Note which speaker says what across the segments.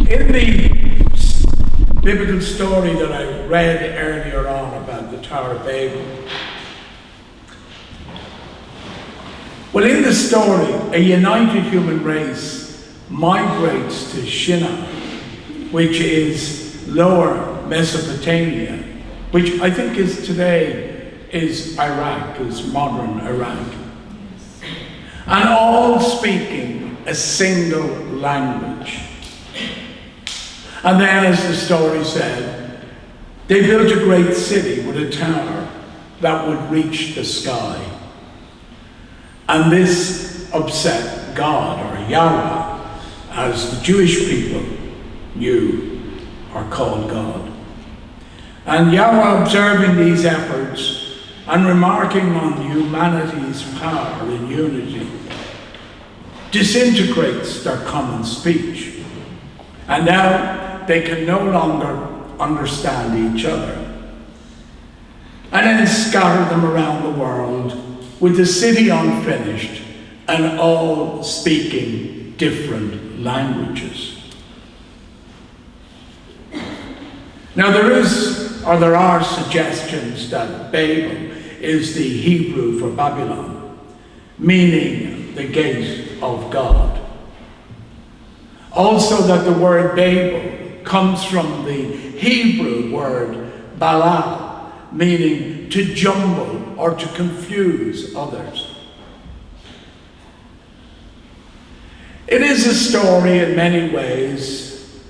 Speaker 1: In the biblical story that I read earlier on about the Tower of Babel, well, in the story, a united human race migrates to Shinar, which is lower Mesopotamia, which I think is today is Iraq, is modern Iraq, and all speaking a single language. And then, as the story said, they built a great city with a tower that would reach the sky. And this upset God, or Yahweh, as the Jewish people knew or called God. And Yahweh, observing these efforts and remarking on humanity's power in unity, disintegrates their common speech. And now they can no longer understand each other. And then scatter them around the world with the city unfinished and all speaking different languages. Now there are suggestions that Babel is the Hebrew for Babylon, meaning the gate of God. Also that the word Babel comes from the Hebrew word Balal, meaning to jumble or to confuse others. It is a story in many ways,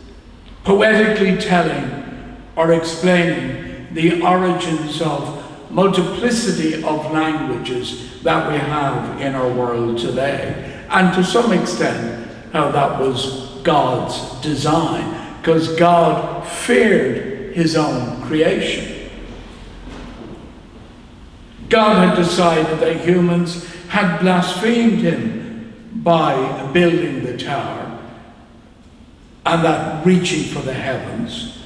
Speaker 1: poetically telling or explaining the origins of multiplicity of languages that we have in our world today. And to some extent, how that was God's design, because God feared his own creation. God had decided that humans had blasphemed him by building the tower and that reaching for the heavens.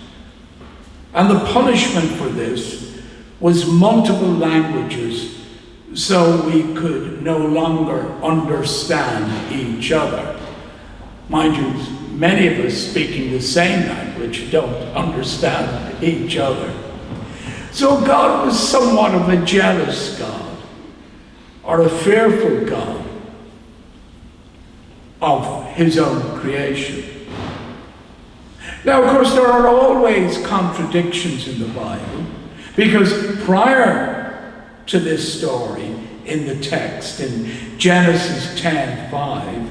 Speaker 1: And the punishment for this was multiple languages, so we could no longer understand each other. Mind you, many of us speaking the same language don't understand each other. So God was somewhat of a jealous God, or a fearful God of his own creation. Now, of course, there are always contradictions in the Bible, because prior to this story in the text, in Genesis 10:5,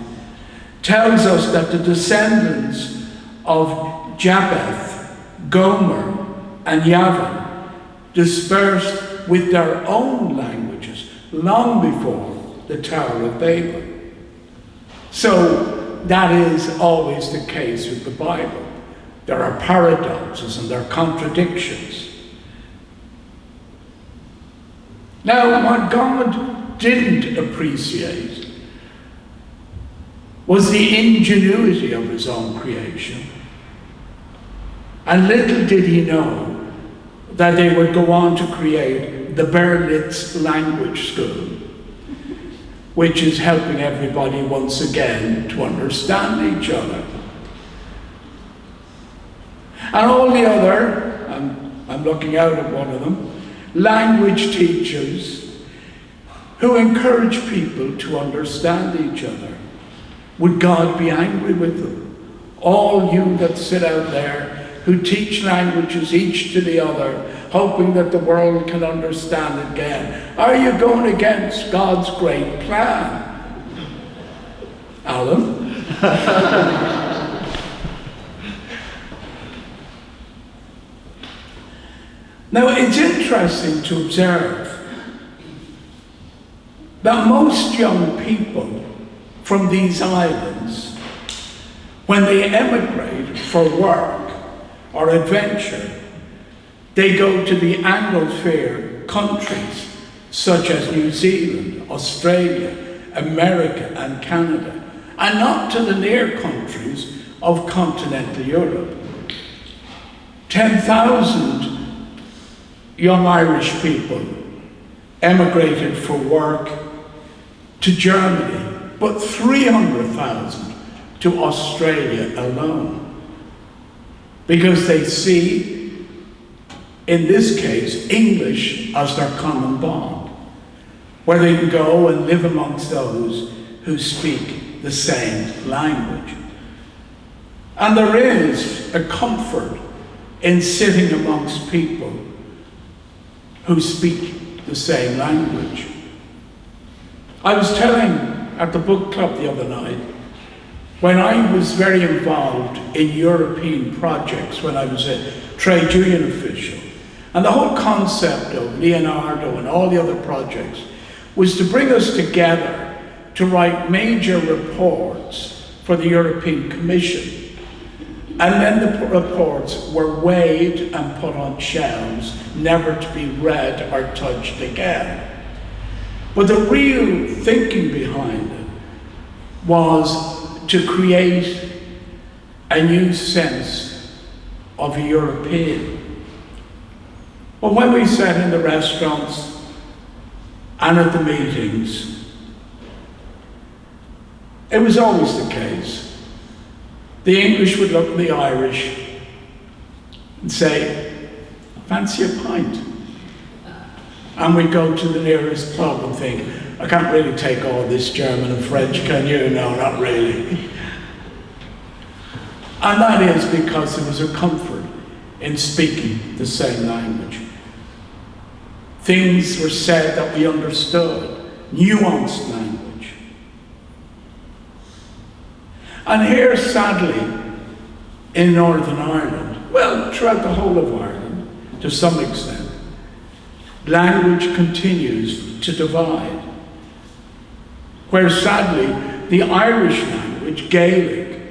Speaker 1: tells us that the descendants of Japheth, Gomer, and Yavin dispersed with their own languages long before the Tower of Babel. So that is always the case with the Bible. There are paradoxes and there are contradictions. Now, what God didn't appreciate was the ingenuity of his own creation. And little did he know that they would go on to create the Berlitz Language School, which is helping everybody once again to understand each other. And all the other, I'm looking out at one of them, language teachers who encourage people to understand each other. Would God be angry with them? All you that sit out there who teach languages each to the other, hoping that the world can understand again, are you going against God's great plan? Alan? Now, it's interesting to observe that most young people from these islands, when they emigrate for work or adventure, they go to the Anglophone countries such as New Zealand, Australia, America, and Canada, and not to the near countries of continental Europe. 10,000 young Irish people emigrated for work to Germany, but 300,000 to Australia alone. because they see, in this case, English as their common bond, where they can go and live amongst those who speak the same language. And there is a comfort in sitting amongst people who speak the same language. I was telling at the book club the other night, when I was very involved in European projects, when I was a trade union official, and the whole concept of Leonardo and all the other projects was to bring us together to write major reports for the European Commission. And then the reports were weighed and put on shelves, never to be read or touched again. But the real thinking behind it was to create a new sense of a European. But when we sat in the restaurants and at the meetings, it was always the case. The English would look at the Irish and say, fancy a pint. And we'd go to the nearest pub and think, I can't really take all this German and French, can you? No, not really. And that is because there was a comfort in speaking the same language. Things were said that we understood, nuanced language. And here, sadly, in Northern Ireland, well, throughout the whole of Ireland, to some extent, language continues to divide. Where sadly, the Irish language, Gaelic,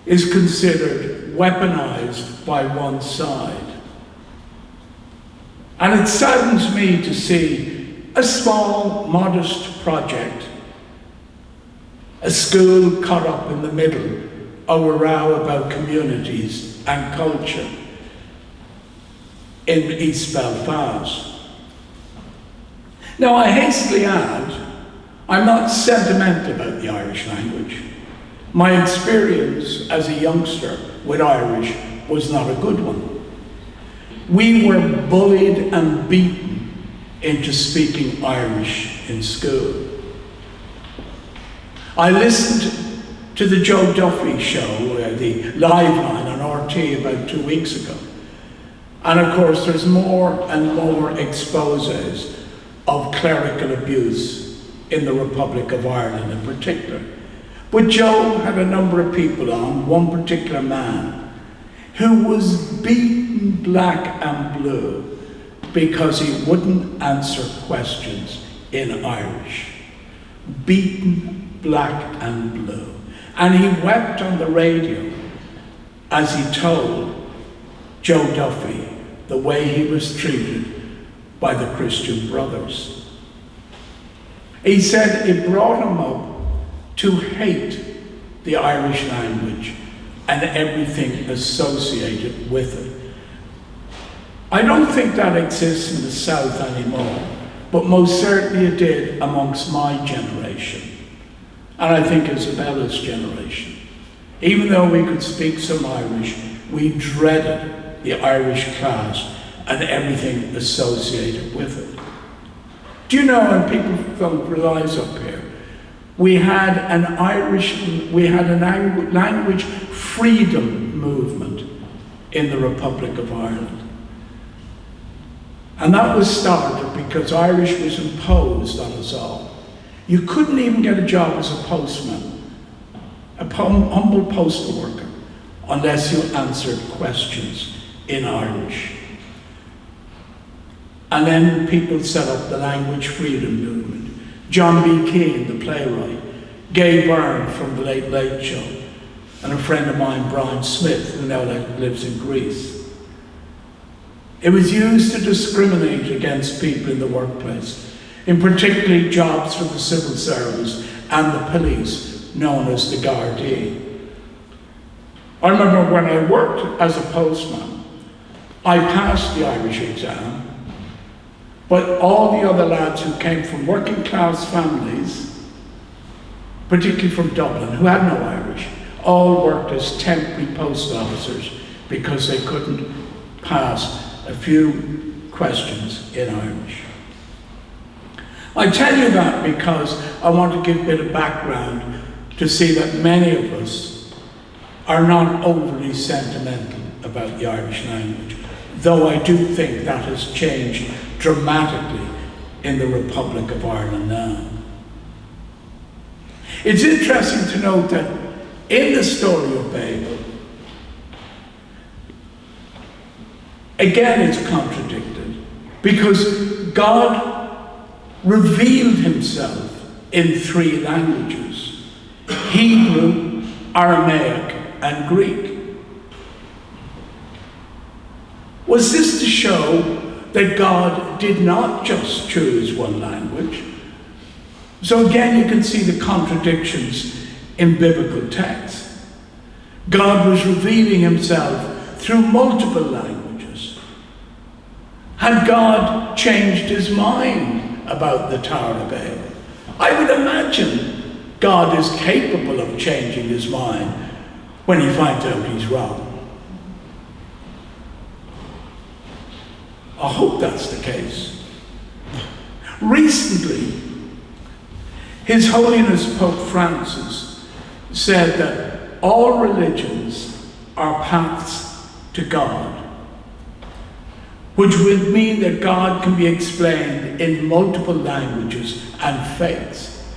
Speaker 1: is considered weaponized by one side. And it saddens me to see a small, modest project, a school caught up in the middle of a row about communities and culture in East Belfast. Now, I hastily add, I'm not sentimental about the Irish language. My experience as a youngster with Irish was not a good one. We were bullied and beaten into speaking Irish in school. I listened to the Joe Duffy show, the live line on RT about 2 weeks ago. And of course, there's more and more exposes of clerical abuse in the Republic of Ireland in particular. But Joe had a number of people on, one particular man, who was beaten black and blue because he wouldn't answer questions in Irish. Beaten black and blue. And he wept on the radio as he told Joe Duffy the way he was treated by the Christian Brothers. He said it brought him up to hate the Irish language and everything associated with it. I don't think that exists in the South anymore, but most certainly it did amongst my generation. And I think Isabella's generation. Even though we could speak some Irish, we dreaded the Irish class and everything associated with it. Do you know, and people don't realize up here, we had a language freedom movement in the Republic of Ireland. And that was started because Irish was imposed on us all. You couldn't even get a job as a postman, a humble postal worker, unless you answered questions in Irish. And then people set up the language freedom movement. John B. Keane, the playwright, Gay Byrne from The Late Late Show, and a friend of mine, Brian Smith, who now lives in Greece. It was used to discriminate against people in the workplace, in particularly jobs for the civil service and the police, known as the Gardaí. I remember when I worked as a postman, I passed the Irish exam, but all the other lads who came from working class families, particularly from Dublin, who had no Irish, all worked as temporary post officers because they couldn't pass a few questions in Irish. I tell you that because I want to give a bit of background to see that many of us are not overly sentimental about the Irish language, though I do think that has changed dramatically in the Republic of Ireland now. It's interesting to note that in the story of Babel, again it's contradicted, because God revealed himself in three languages: Hebrew, Aramaic, and Greek. Was this to show that God did not just choose one language? So again, you can see the contradictions in biblical texts. God was revealing himself through multiple languages. Had God changed his mind about the Tower of Babel? I would imagine God is capable of changing his mind when he finds out he's wrong. I hope that's the case. Recently, His Holiness Pope Francis said that all religions are paths to God, which would mean that God can be explained in multiple languages and faiths.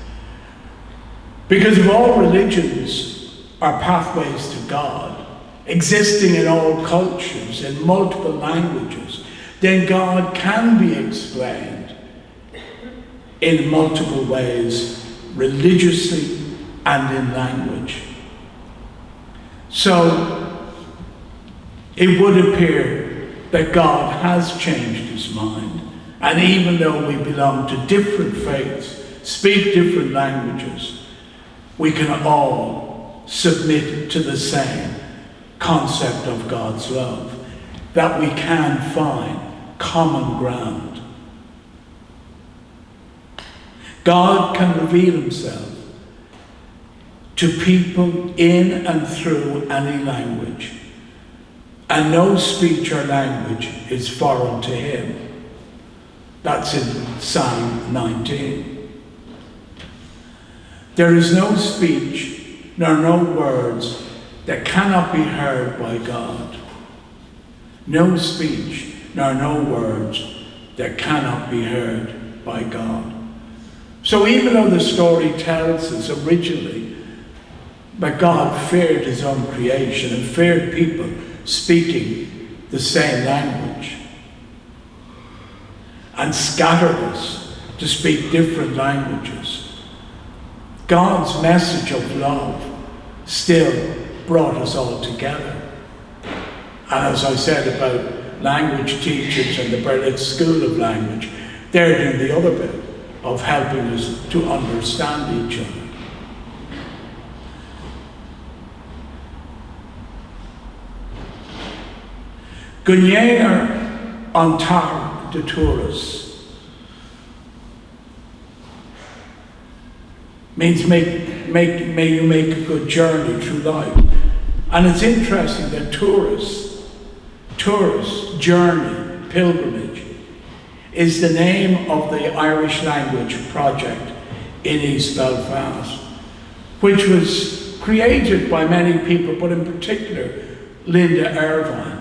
Speaker 1: Because if all religions are pathways to God, existing in all cultures, in multiple languages, then God can be explained in multiple ways, religiously and in language. So, it would appear that God has changed his mind, and even though we belong to different faiths, speak different languages, we can all submit to the same concept of God's love, that we can find common ground. God can reveal himself to people in and through any language, and no speech or language is foreign to him. That's in Psalm 19. There is no speech nor no words that cannot be heard by God. No speech nor no words that cannot be heard by God. So even though the story tells us originally that God feared his own creation and feared people speaking the same language and scattered us to speak different languages, God's message of love still brought us all together. And as I said about language teachers and the Berlitz School of Language, they're doing the other bit of helping us to understand each other. Gunyeir Antar de Tourist means may you make a good journey through life. And it's interesting that tourist, journey, pilgrimage, is the name of the Irish language project in East Belfast, which was created by many people, but in particular Linda Irvine.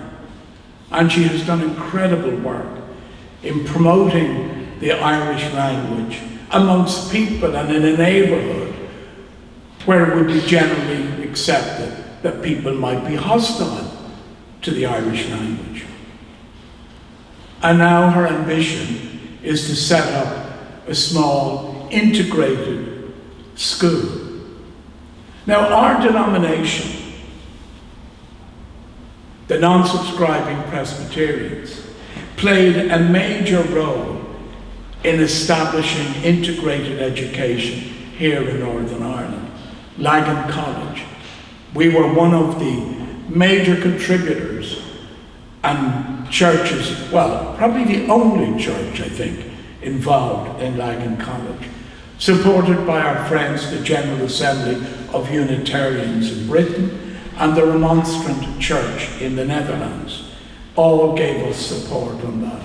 Speaker 1: And she has done incredible work in promoting the Irish language amongst people and in a neighbourhood where it would be generally accepted that people might be hostile to the Irish language. And now her ambition is to set up a small integrated school. Now our denomination, the non-subscribing Presbyterians, played a major role in establishing integrated education here in Northern Ireland. Lagan College. We were one of the major contributors and churches, well, probably the only church, I think, involved in Lagan College. supported by our friends, the General Assembly of Unitarians in Britain and the Remonstrant Church in the Netherlands, all gave us support on that.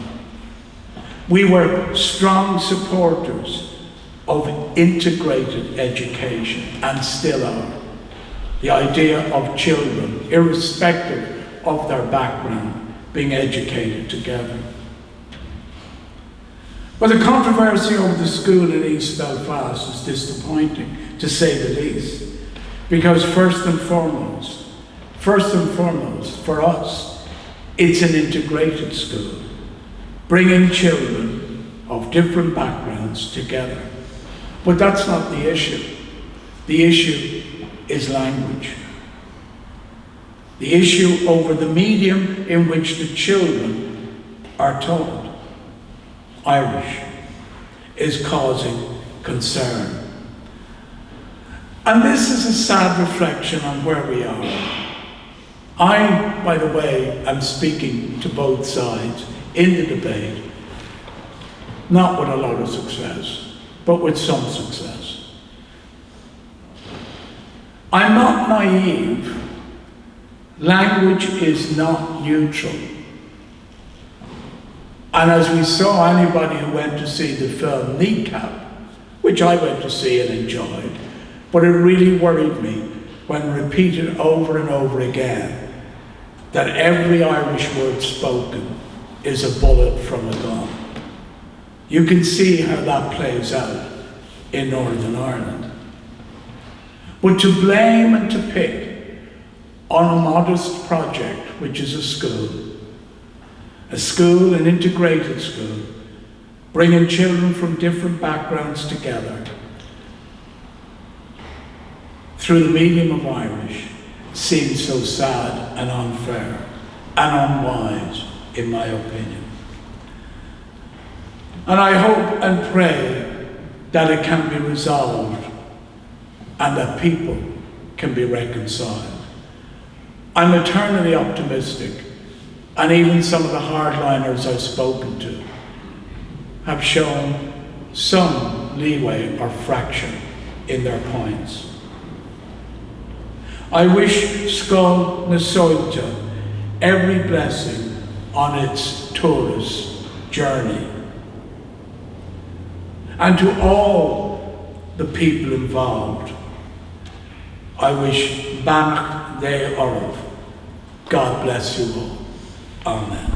Speaker 1: We were strong supporters of integrated education, and still are. The idea of children, irrespective of their background, being educated together. But the controversy over the school in East Belfast is disappointing, to say the least, because first and foremost, for us, it's an integrated school, bringing children of different backgrounds together. But that's not the issue. The issue is language. The issue over the medium in which the children are taught, Irish, is causing concern. And this is a sad reflection on where we are. I, by the way, am speaking to both sides in the debate, not with a lot of success, but with some success. I'm not naive. Language is not neutral. And as we saw, anybody who went to see the film Kneecap, which I went to see and enjoyed, but it really worried me when repeated over and over again that every Irish word spoken is a bullet from a gun. You can see how that plays out in Northern Ireland. But to blame and to pick on a modest project, which is a school, an integrated school, bringing children from different backgrounds together through the medium of Irish, seems so sad and unfair and unwise, in my opinion. And I hope and pray that it can be resolved and that people can be reconciled. I'm eternally optimistic, and even some of the hardliners I've spoken to have shown some leeway or fraction in their points. I wish Scoil na Soilte every blessing on its tourist journey. And to all the people involved, I wish Banach de Orav. God bless you all. Amen.